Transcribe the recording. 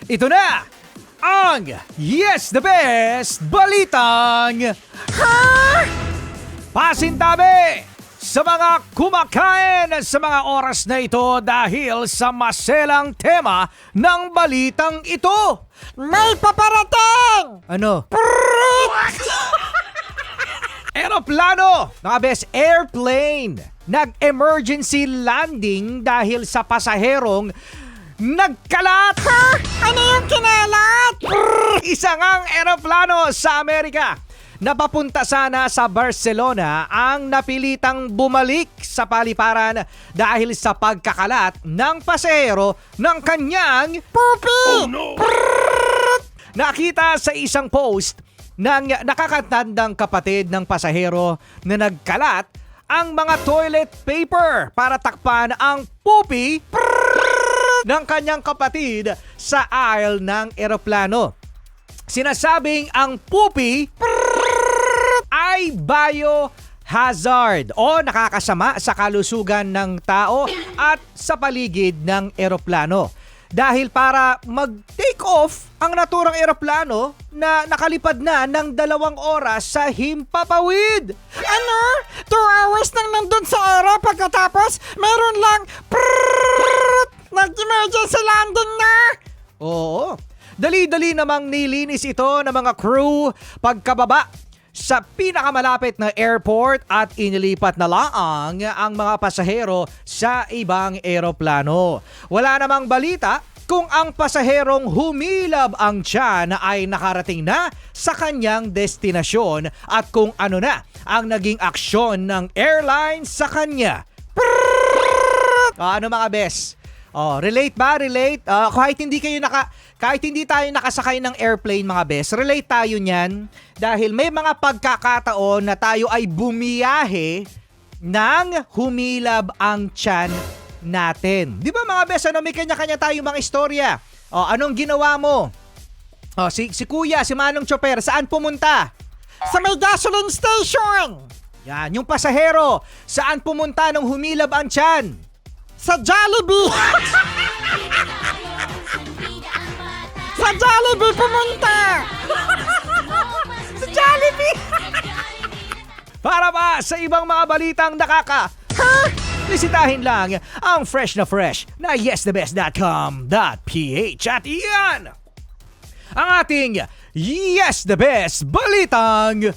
Ito na ang Yes the Best Balitang Pasintabi sa mga kumakain sa mga oras na ito dahil sa maselang tema ng balitang ito. May paparating! Ano? Aeroplano! Mga best, airplane! Nag-emergency landing dahil sa pasaherong nagkalat! Ha? Ano yung kinalat? Isa ngang eroplano sa Amerika na papunta sana sa Barcelona ang napilitang bumalik sa paliparan dahil sa pagkakalat ng pasahero ng kanyang Pupi! nakita sa isang post ng nakakatandang kapatid ng pasahero na nagkalat ang mga toilet paper para takpan ang pupi ng kanyang kapatid sa aisle ng eroplano. Sinasabing ang pupi ay biohazard o nakakasama sa kalusugan ng tao at sa paligid ng eroplano. Dahil para mag-take off ang naturang eroplano na nakalipad na ng 2 oras sa himpapawid. Ano? 2 hours nang nandun sa aero pagkatapos meron lang nag-emergency landing na? Oo. Dali-dali namang nilinis ito ng mga crew pagkababa sa pinakamalapit na airport at inilipat na laang ang mga pasahero sa ibang eroplano. Wala namang balita kung ang pasaherong humilab ang tiyan ay nakarating na sa kanyang destinasyon at kung ano na ang naging aksyon ng airline sa kanya. Ano mga bes? Relate ba? Relate? Kahit hindi tayo nakasakay ng airplane mga bes, relate tayo niyan dahil may mga pagkakataon na tayo ay bumiyahe nang humilab ang tiyan natin. Di ba mga bes, may kanya-kanya tayong mga istorya. Anong ginawa mo? Si Kuya, si Manong Chopper, saan pumunta? Sa may gasoline station! Yan, yung pasahero, saan pumunta nung humilab ang tiyan? Sa Jollibee! Sa Jollibee pumunta! Sa Jollibee! Para ba sa ibang mga balitang bisitahin lang ang fresh na yesthebest.com.ph at iyan ang ating Yes the Best Balitang